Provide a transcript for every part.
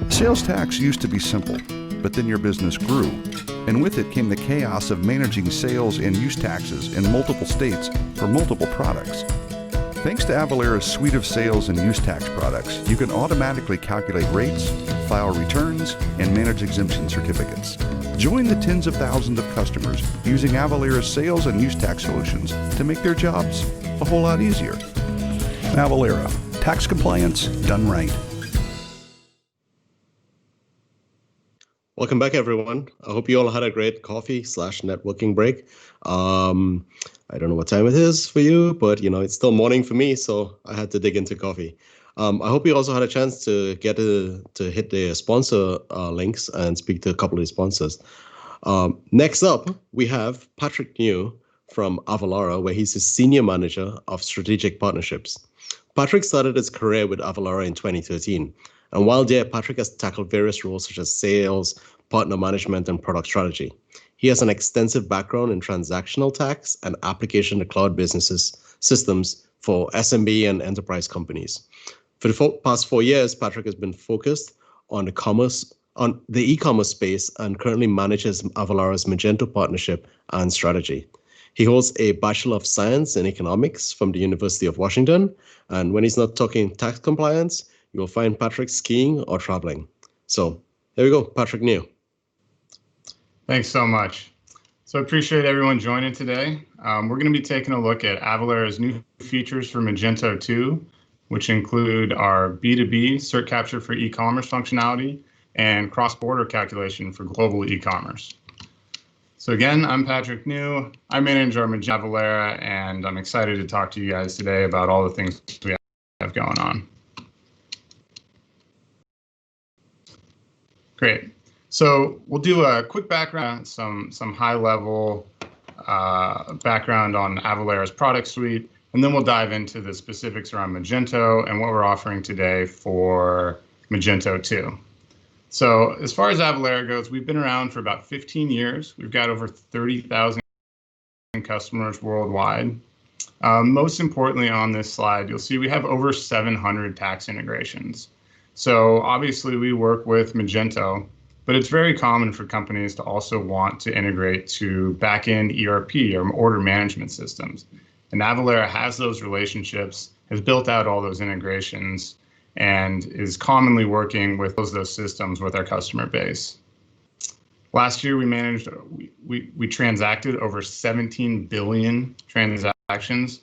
Sales tax used to be simple, but then your business grew, and with it came the chaos of managing sales and use taxes in multiple states for multiple products. Thanks to Avalara's suite of sales and use tax products, you can automatically calculate rates, file returns, and manage exemption certificates. Join the tens of thousands of customers using Avalara's sales and use tax solutions to make their jobs a whole lot easier. Avalara Tax Compliance done right. Welcome back, everyone. I hope you all had a great coffee/networking break. I don't know what time it is for you, but it's still morning for me, so I had to dig into coffee. I hope you also had a chance to get to hit the sponsor links and speak to a couple of the sponsors. Next up, we have Patrick New from Avalara, where he's the Senior Manager of Strategic Partnerships. Patrick started his career with Avalara in 2013. And while there, Patrick has tackled various roles such as sales, partner management, and product strategy. He has an extensive background in transactional tax and application to cloud businesses systems for SMB and enterprise companies. For the past 4 years, Patrick has been focused on the e-commerce space and currently manages Avalara's Magento partnership and strategy. He holds a Bachelor of Science in Economics from the University of Washington. And when he's not talking tax compliance, you'll find Patrick skiing or traveling. So here we go, Patrick New. Thanks so much. So I appreciate everyone joining today. We're going to be taking a look at Avalara's new features for Magento 2, which include our B2B cert capture for e-commerce functionality and cross-border calculation for global e-commerce. So again, I'm Patrick New. I manage our Magento Avalara, and I'm excited to talk to you guys today about all the things we have going on. Great. So we'll do a quick background, some high-level background on Avalara's product suite, and then we'll dive into the specifics around Magento and what we're offering today for Magento 2. So as far as Avalara goes, we've been around for about 15 years. We've got over 30,000 customers worldwide. Most importantly on this slide, you'll see we have over 700 tax integrations. So obviously we work with Magento, but it's very common for companies to also want to integrate to back-end ERP or order management systems. And Avalara has those relationships, has built out all those integrations, and is commonly working with those systems with our customer base. Last year, we transacted over 17 billion transactions,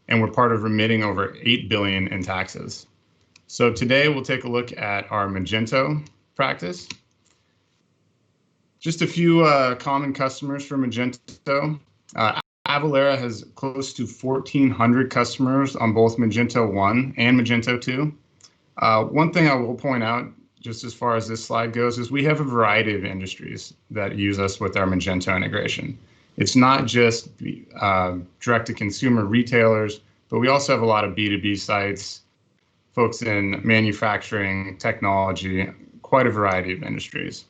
and we're part of remitting over 8 billion in taxes. So today we'll take a look at our Magento practice. Just a few common customers for Magento. Avalara has close to 1,400 customers on both Magento 1 and Magento 2. One thing I will point out, just as far as this slide goes, is we have a variety of industries that use us with our Magento integration. It's not just direct-to-consumer retailers, but we also have a lot of B2B sites, folks in manufacturing, technology, quite a variety of industries.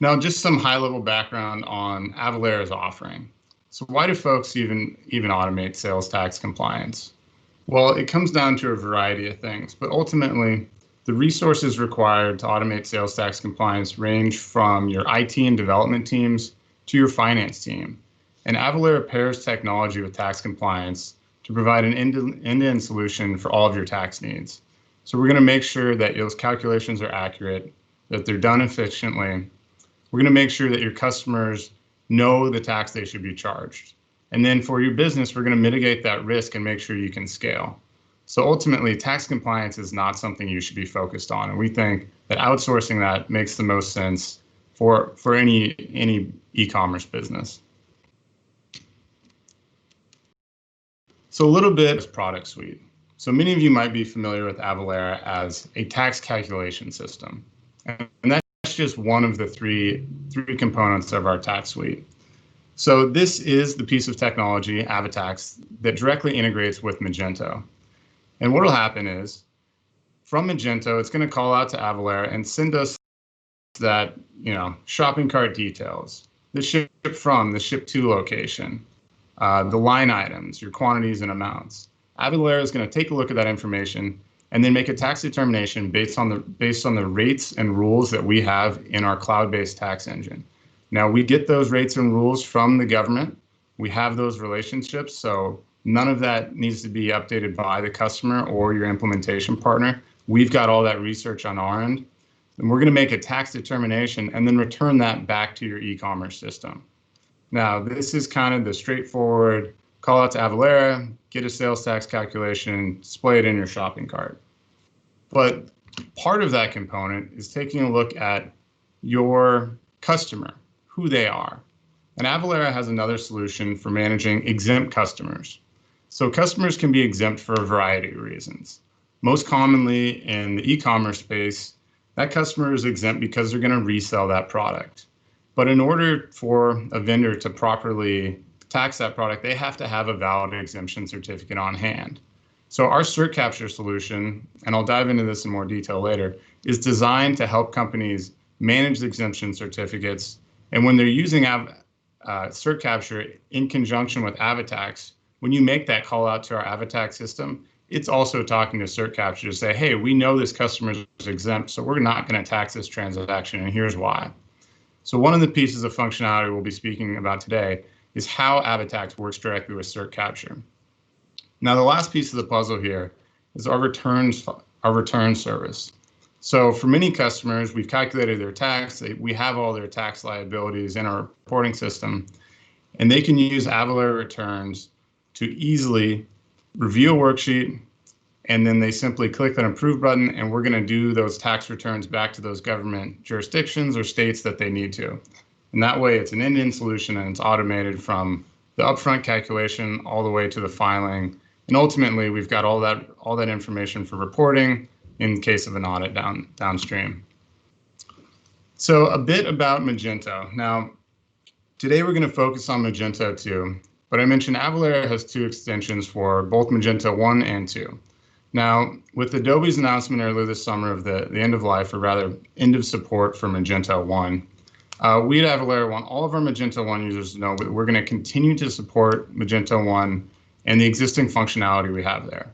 Now, just some high-level background on Avalara's offering. So why do folks even automate sales tax compliance? Well, it comes down to a variety of things, but ultimately, the resources required to automate sales tax compliance range from your IT and development teams to your finance team. And Avalara pairs technology with tax compliance to provide an end-to-end solution for all of your tax needs. So we're going to make sure that those calculations are accurate, that they're done efficiently. We're going to make sure that your customers know the tax they should be charged. And then for your business, we're going to mitigate that risk and make sure you can scale. So ultimately, tax compliance is not something you should be focused on. And we think that outsourcing that makes the most sense for any e-commerce business. So a little bit of product suite. So many of you might be familiar with Avalara as a tax calculation system. And that's just one of the three components of our tax suite. So this is the piece of technology, AvaTax, that directly integrates with Magento. And what will happen is, from Magento, it's going to call out to Avalara and send us that, shopping cart details, the ship from, the ship to location, the line items, your quantities and amounts. Avalara is going to take a look at that information, and then make a tax determination based on the rates and rules that we have in our cloud-based tax engine. Now, we get those rates and rules from the government. We have those relationships, so none of that needs to be updated by the customer or your implementation partner. We've got all that research on our end, and we're going to make a tax determination and then return that back to your e-commerce system. Now, this is kind of the straightforward call out to Avalara, get a sales tax calculation, display it in your shopping cart. But part of that component is taking a look at your customer, who they are. And Avalara has another solution for managing exempt customers. So customers can be exempt for a variety of reasons. Most commonly in the e-commerce space, that customer is exempt because they're going to resell that product. But in order for a vendor to properly tax that product, they have to have a valid exemption certificate on hand. So our Cert capture solution, and I'll dive into this in more detail later, is designed to help companies manage the exemption certificates. And when they're using Cert capture in conjunction with AvaTax, when you make that call out to our AvaTax system, it's also talking to Cert capture to say, hey, we know this customer is exempt, so we're not going to tax this transaction, and here's why. So one of the pieces of functionality we'll be speaking about today is how AvaTax works directly with Cert capture. Now, the last piece of the puzzle here is our return service. So for many customers, we've calculated their tax. We have all their tax liabilities in our reporting system, and they can use Avalara returns to easily review a worksheet, and then they simply click that approve button, and we're going to do those tax returns back to those government jurisdictions or states that they need to. And that way it's an end-to-end solution, and it's automated from the upfront calculation all the way to the filing. And ultimately, we've got all that information for reporting in case of an audit downstream. So a bit about Magento. Now, today we're going to focus on Magento 2, but I mentioned Avalara has 2 extensions for both Magento 1 and 2. Now, with Adobe's announcement earlier this summer of the end of life, or rather end of support for Magento 1, we at Avalara want all of our Magento 1 users to know that we're going to continue to support Magento 1 and the existing functionality we have there.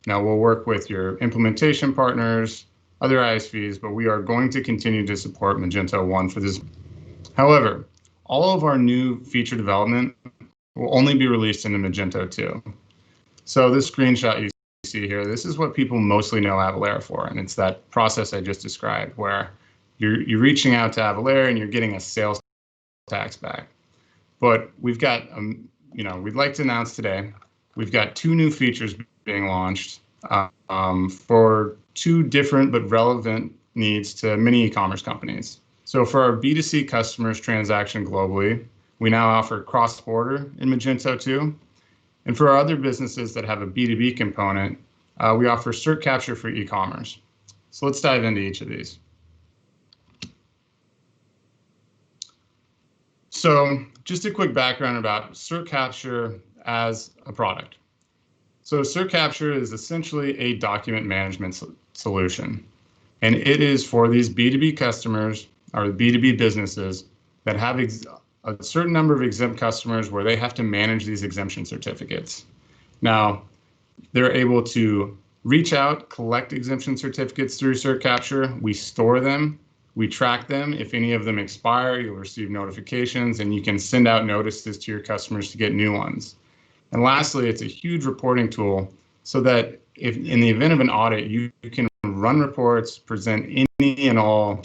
Now, we'll work with your implementation partners, other ISVs, but we are going to continue to support Magento 1 for this. However, all of our new feature development will only be released into Magento 2. So this screenshot you see here, this is what people mostly know Avalara for, and it's that process I just described where you're reaching out to Avalara and you're getting a sales tax back. But we've got, we'd like to announce today, we've got 2 new features being launched for 2 different but relevant needs to many e-commerce companies. So for our B2C customers transaction globally, we now offer cross-border in Magento 2. And for our other businesses that have a B2B component, we offer Cert capture for e-commerce. So let's dive into each of these. So just a quick background about Cert capture as a product. So Cert capture is essentially a document management solution, and it is for these B2B customers or B2B businesses that have a certain number of exempt customers where they have to manage these exemption certificates. Now, they're able to reach out, collect exemption certificates through Cert capture. We store them. We track them. If any of them expire, you'll receive notifications, and you can send out notices to your customers to get new ones. And lastly, it's a huge reporting tool so that if in the event of an audit, you can run reports, present any and all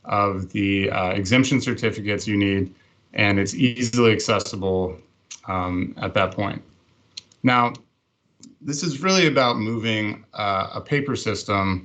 of the exemption certificates you need, and it's easily accessible at that point. Now, this is really about moving a paper system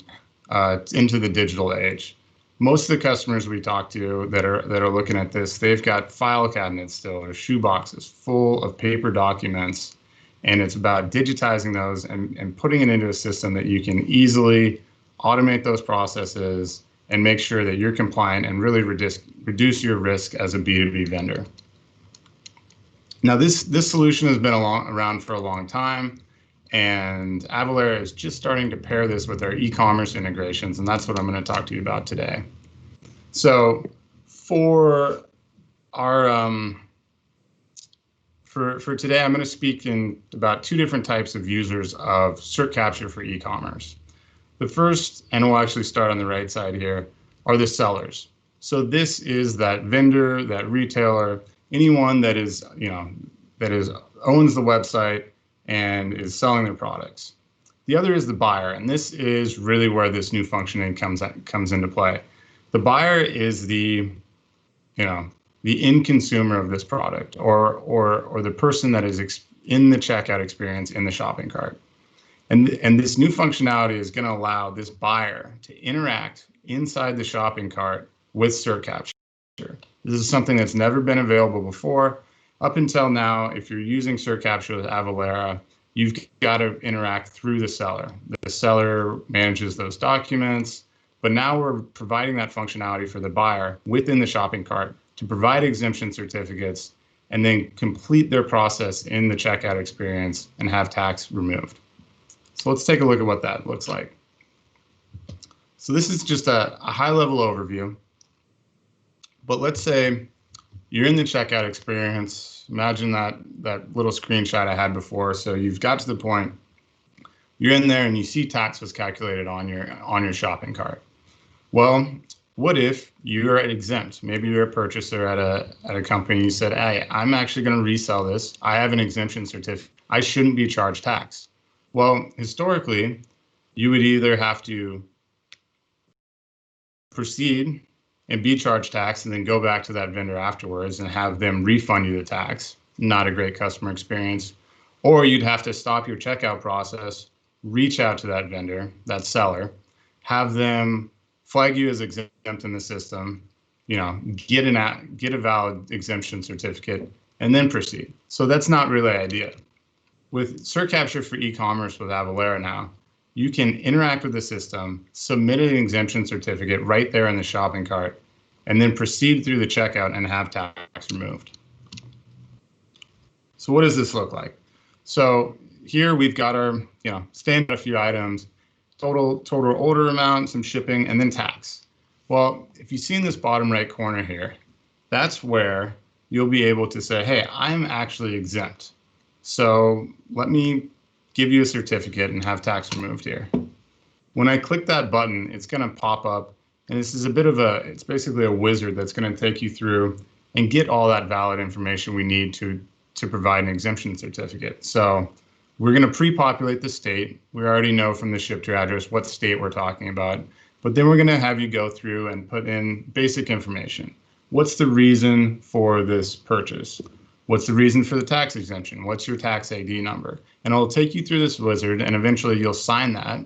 into the digital age. Most of the customers we talk to that are looking at this, they've got file cabinets still or shoe boxes full of paper documents, and it's about digitizing those and putting it into a system that you can easily automate those processes and make sure that you're compliant and really reduce your risk as a B2B vendor. Now, this solution has been around for a long time, and Avalara is just starting to pair this with our e-commerce integrations, and that's what I'm going to talk to you about today. So for our for today, I'm going to speak in about 2 different types of users of Cert capture for e-commerce. The first, and we'll actually start on the right side here, are the sellers. So this is that vendor, that retailer, anyone that is, owns the website and is selling their products. The other is the buyer, and this is really where this new functioning comes into play. The buyer is the end consumer of this product, or the person that is in the checkout experience in the shopping cart. And this new functionality is going to allow this buyer to interact inside the shopping cart with Cert capture. This is something that's never been available before. Up until now, if you're using Cert capture with Avalara, you've got to interact through the seller. The seller manages those documents, but now we're providing that functionality for the buyer within the shopping cart to provide exemption certificates and then complete their process in the checkout experience and have tax removed. So let's take a look at what that looks like. So this is just a high-level overview, but let's say you're in the checkout experience. Imagine that little screenshot I had before. So you've got to the point, you're in there and you see tax was calculated on your shopping cart. Well, what if you're exempt? Maybe you're a purchaser at a company. You said, hey, I'm actually going to resell this. I have an exemption certificate. I shouldn't be charged tax. Well, historically, you would either have to proceed and be charged tax and then go back to that vendor afterwards and have them refund you the tax. Not a great customer experience. Or you'd have to stop your checkout process, reach out to that vendor, that seller, have them flag you as exempt in the system, get a valid exemption certificate, and then proceed. So that's not really ideal. With Cert capture for e-commerce with Avalara now, you can interact with the system, submit an exemption certificate right there in the shopping cart, and then proceed through the checkout and have tax removed. So what does this look like? So here we've got our, standard a few items, total order amount, some shipping, and then tax. Well, if you see in this bottom right corner here, that's where you'll be able to say, hey, I'm actually exempt. So let me give you a certificate and have tax removed here. When I click that button, it's going to pop up, and this is it's basically a wizard that's going to take you through and get all that valid information we need to provide an exemption certificate. So we're going to pre-populate the state. We already know from the ship to address what state we're talking about, but then we're going to have you go through and put in basic information. What's the reason for this purchase? What's the reason for the tax exemption? What's your tax ID number? And it'll take you through this wizard, and eventually you'll sign that.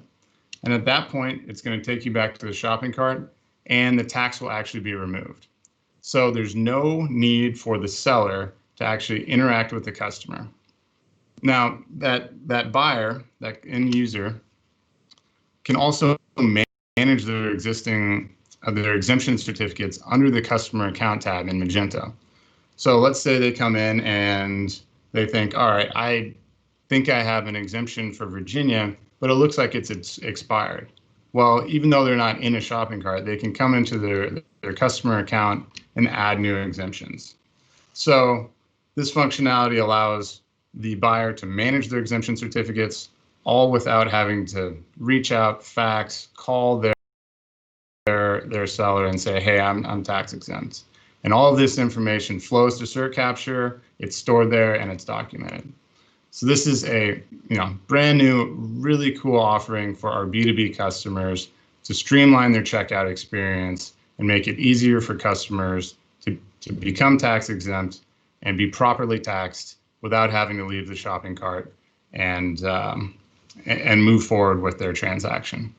And at that point, it's going to take you back to the shopping cart, and the tax will actually be removed. So there's no need for the seller to actually interact with the customer. Now, that buyer, that end user, can also manage their exemption certificates under the customer account tab in Magento. So let's say they come in and they think, all right, I think I have an exemption for Virginia, but it looks like it's expired. Well, even though they're not in a shopping cart, they can come into their customer account and add new exemptions. So this functionality allows the buyer to manage their exemption certificates, all without having to reach out, fax, call their seller and say, hey, I'm tax exempt. And all of this information flows to Cert capture, it's stored there, and it's documented. So this is a brand new, really cool offering for our B2B customers to streamline their checkout experience and make it easier for customers to become tax exempt and be properly taxed without having to leave the shopping cart and move forward with their transaction.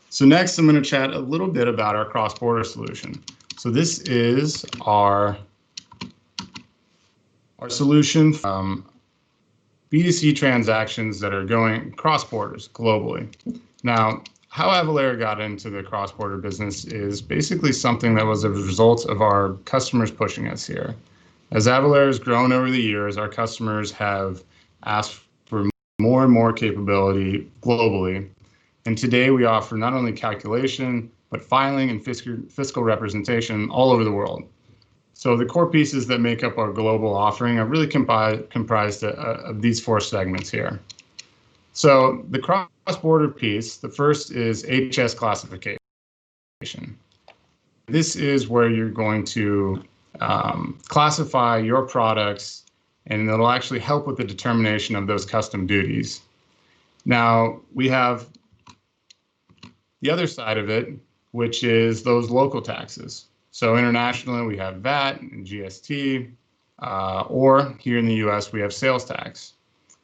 So next, I'm going to chat a little bit about our cross-border solution. So this is our solution B2C transactions that are going cross borders globally. Now, how Avalara got into the cross-border business is basically something that was a result of our customers pushing us here. As Avalara has grown over the years, our customers have asked for more and more capability globally. And today we offer not only calculation, but filing and fiscal representation all over the world. So the core pieces that make up our global offering are really comprised of these four segments here. So the cross-border piece, the first is HS classification. This is where you're going to classify your products, and it'll actually help with the determination of those custom duties. Now, we have the other side of it, which is those local taxes. So internationally, we have VAT and GST, or here in the US, we have sales tax.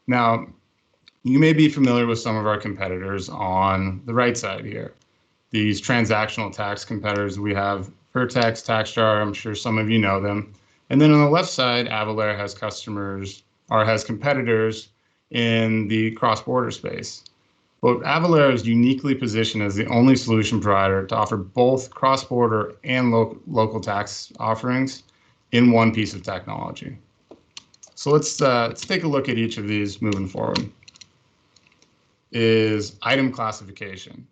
Now, you may be familiar with some of our competitors on the right side here. These transactional tax competitors, we have Vertex, TaxJar, I'm sure some of you know them. And then on the left side, Avalara has customers or has competitors in the cross-border space. But Avalara is uniquely positioned as the only solution provider to offer both cross-border and local tax offerings in one piece of technology. So let's take a look at each of these moving forward. Is item classification.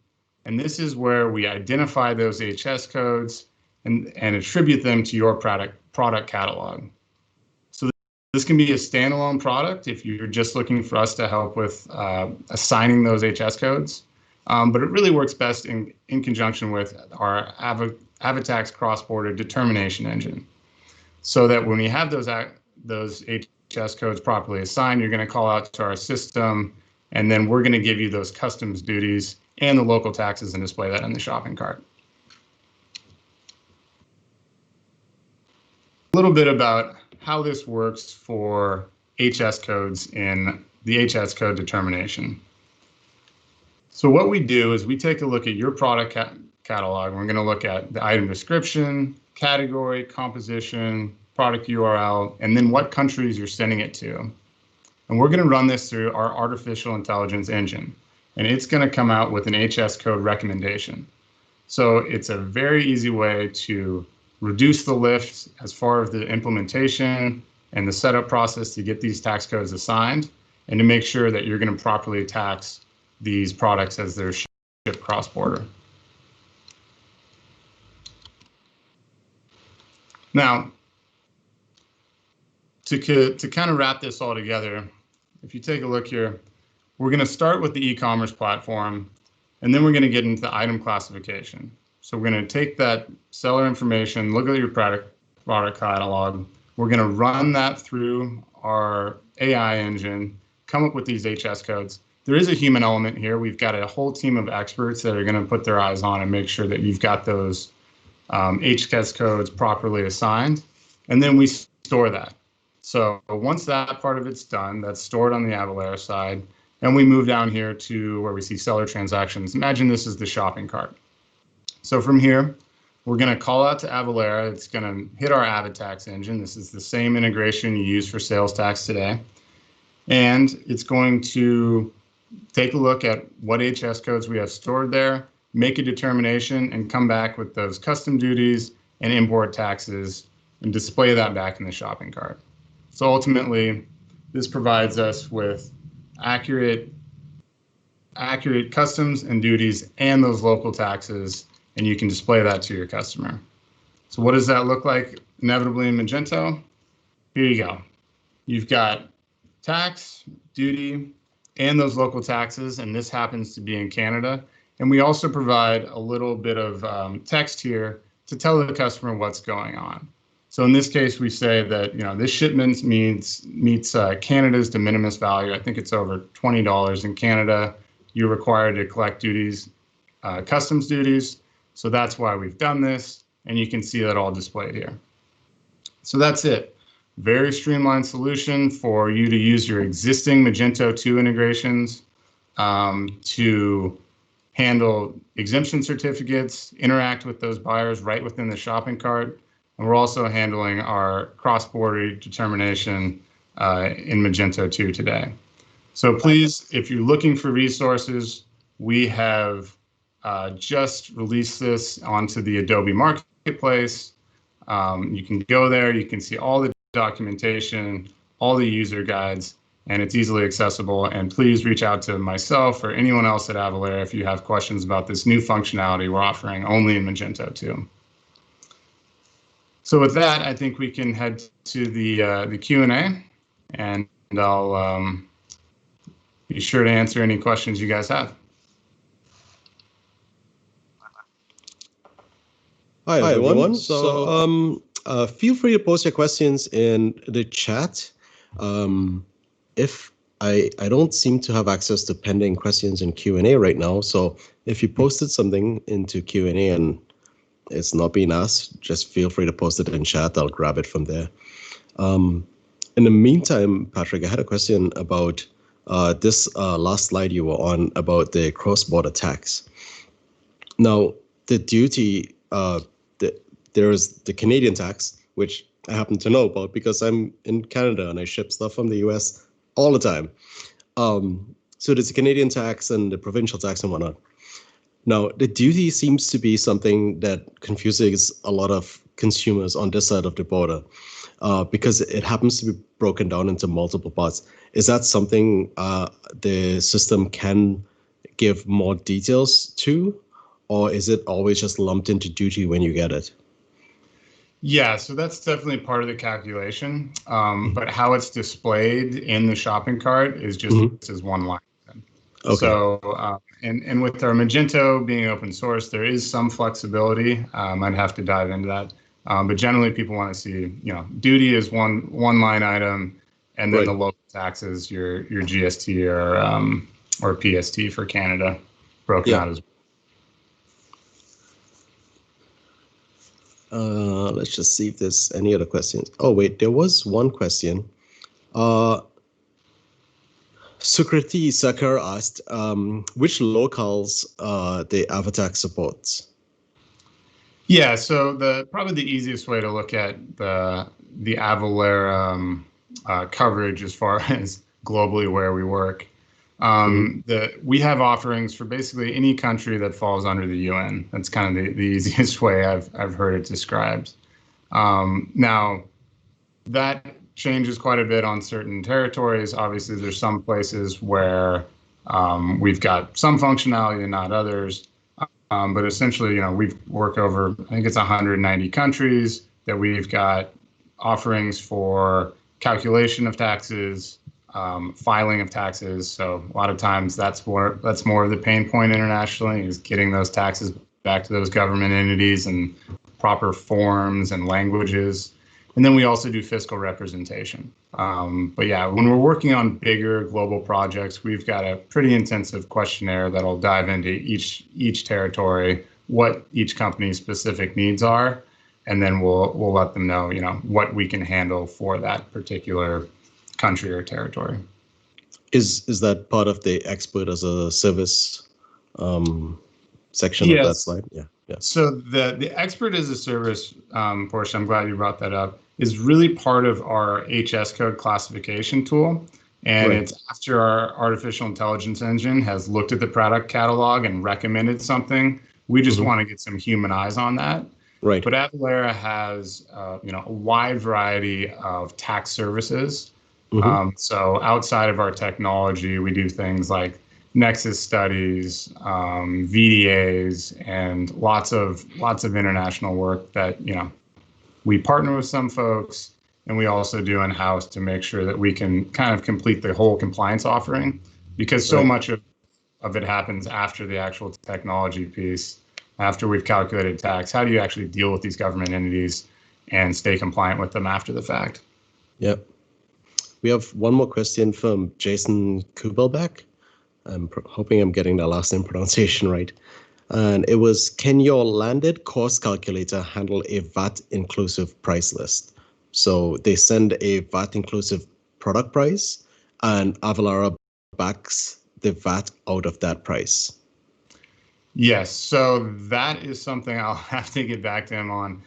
And this is where we identify those HS codes and attribute them to your product catalog. So this can be a standalone product if you're just looking for us to help with assigning those HS codes. But it really works best in conjunction with our AvaTax cross-border determination engine. So that when we have those HS codes properly assigned, you're going to call out to our system, and then we're going to give you those customs duties and the local taxes and display that in the shopping cart. A little bit about how this works for HS codes in the HS code determination. So what we do is we take a look at your product catalog, and we're going to look at the item description, category, composition, product URL, and then what countries you're sending it to. And we're going to run this through our artificial intelligence engine, and it's going to come out with an HS code recommendation. So it's a very easy way to reduce the lift as far as the implementation and the setup process to get these tax codes assigned, and to make sure that you're going to properly tax these products as they're shipped cross-border. Now, to kind of wrap this all together, if you take a look here, we're going to start with the e-commerce platform, and then we're going to get into the item classification. So we're going to take that seller information, look at your product catalog. We're going to run that through our AI engine, come up with these HS codes. There is a human element here. We've got a whole team of experts that are going to put their eyes on and make sure that you've got those HS codes properly assigned, and then we store that. So once that part of it's done, that's stored on the Avalara side, and we move down here to where we see seller transactions. Imagine this is the shopping cart. So from here, we're going to call out to Avalara. It's going to hit our AvaTax engine. This is the same integration you use for sales tax today. And it's going to take a look at what HS codes we have stored there, make a determination, and come back with those custom duties and import taxes and display that back in the shopping cart. So ultimately, this provides us with accurate customs and duties and those local taxes, and you can display that to your customer. So what does that look like inevitably in Magento? Here you go. You've got tax, duty, and those local taxes, and this happens to be in Canada. And we also provide a little bit of text here to tell the customer what's going on. So in this case, we say that this shipment meets Canada's de minimis value. I think it's over $20 in Canada. You're required to collect duties, customs duties. So that's why we've done this, and you can see that all displayed here. So that's it. Very streamlined solution for you to use your existing Magento 2 integrations to handle exemption certificates, interact with those buyers right within the shopping cart. And we're also handling our cross-border determination in Magento 2 today. So please, if you're looking for resources, we have just released this onto the Adobe Marketplace. You can go there, you can see all the documentation, all the user guides, and it's easily accessible. And please reach out to myself or anyone else at Avalara if you have questions about this new functionality we're offering only in Magento 2. So with that, I think we can head to the Q&A, and I'll be sure to answer any questions you guys have. Hi, everyone. So feel free to post your questions in the chat. If I don't seem to have access to pending questions in Q&A right now, so if you posted something into Q&A and it's not being asked, just feel free to post it in chat. I'll grab it from there. In the meantime, Patrick, I had a question about this last slide you were on about the cross-border tax. Now, the duty, there is the Canadian tax, which I happen to know about because I'm in Canada and I ship stuff from the US all the time. So there's the Canadian tax and the provincial tax and whatnot. Now, the duty seems to be something that confuses a lot of consumers on this side of the border because it happens to be broken down into multiple parts. Is that something the system can give more details to, or is it always just lumped into duty when you get it? Yeah, so that's definitely part of the calculation, but how it's displayed in the shopping cart is just as one line. Okay. So, and with our Magento being open source, there is some flexibility. I'd have to dive into that, but generally people want to see, duty is one line item, and then the local taxes, your GST or PST for Canada, broken out as well. Let's just see if there's any other questions. Oh, wait, there was one question. Sukriti Sakar asked, which locales the AvaTax supports? Yeah, so probably the easiest way to look at the Avalara coverage as far as globally where we work. We have offerings for basically any country that falls under the UN. That's kind of the easiest way I've heard it described. Now, that changes quite a bit on certain territories. Obviously, there's some places where we've got some functionality and not others. But essentially, we've worked over, I think it's 190 countries that we've got offerings for calculation of taxes, filing of taxes. So a lot of times that's more of the pain point internationally, is getting those taxes back to those government entities and proper forms and languages. And then we also do fiscal representation. But yeah, when we're working on bigger global projects, we've got a pretty intensive questionnaire that'll dive into each territory, what each company's specific needs are, and then we'll let them know, what we can handle for that particular country or territory. Is that part of the expert as a service section of that slide? Yeah. So the expert as a service portion, I'm glad you brought that up, is really part of our HS code classification tool. And it's after our artificial intelligence engine has looked at the product catalog and recommended something. We just want to get some human eyes on that. Right. But Avalara has a wide variety of tax services. So outside of our technology, we do things like nexus studies, VDAs, and lots of international work that we partner with some folks, and we also do in-house to make sure that we can kind of complete the whole compliance offering, because so much of it happens after the actual technology piece, after we've calculated tax. How do you actually deal with these government entities and stay compliant with them after the fact? Yep. We have one more question from Jason Kubelbeck. I'm hoping I'm getting the last name pronunciation right. And it was, can your landed cost calculator handle a VAT inclusive price list? So they send a VAT inclusive product price, and Avalara backs the VAT out of that price. Yes, so that is something I'll have to get back to him on.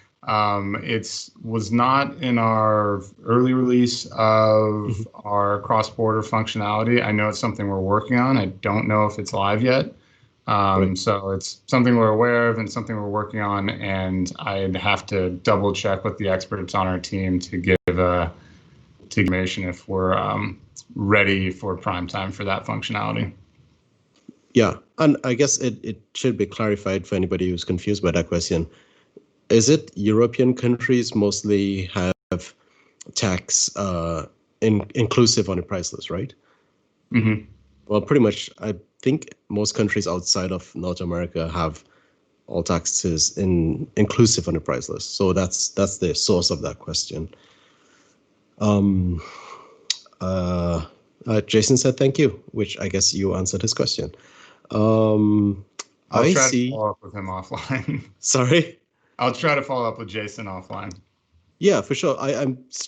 It was not in our early release of our cross-border functionality. I know it's something we're working on. I don't know if it's live yet. So it's something we're aware of and something we're working on, and I'd have to double check with the experts on our team to give information if we're ready for prime time for that functionality. Yeah, and I guess it should be clarified for anybody who's confused by that question. Is it European countries mostly have tax inclusive on the price list, right? Well, pretty much, I think most countries outside of North America have all taxes inclusive on the price list. So that's the source of that question. Jason said thank you, which I guess you answered his question. I'll I try see. to follow up with him offline. Sorry? I'll try to follow up with Jason offline. Yeah, for sure.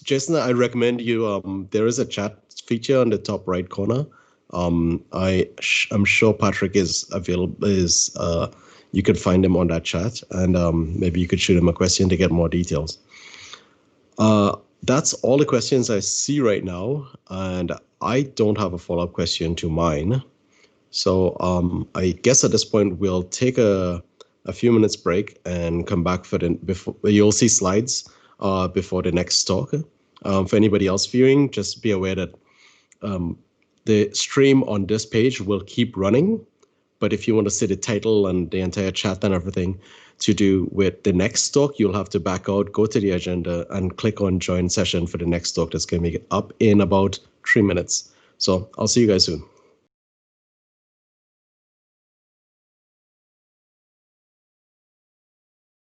Jason, I recommend you. There is a chat feature on the top right corner. I'm sure Patrick is available. You could find him on that chat, and maybe you could shoot him a question to get more details. That's all the questions I see right now, and I don't have a follow-up question to mine. So I guess at this point we'll take a few minutes break and come back before you'll see slides before the next talk. For anybody else viewing, just be aware that the stream on this page will keep running. But if you want to see the title and the entire chat and everything to do with the next talk, you'll have to back out, go to the agenda, and click on join session for the next talk that's going to be up in about 3 minutes. So I'll see you guys soon.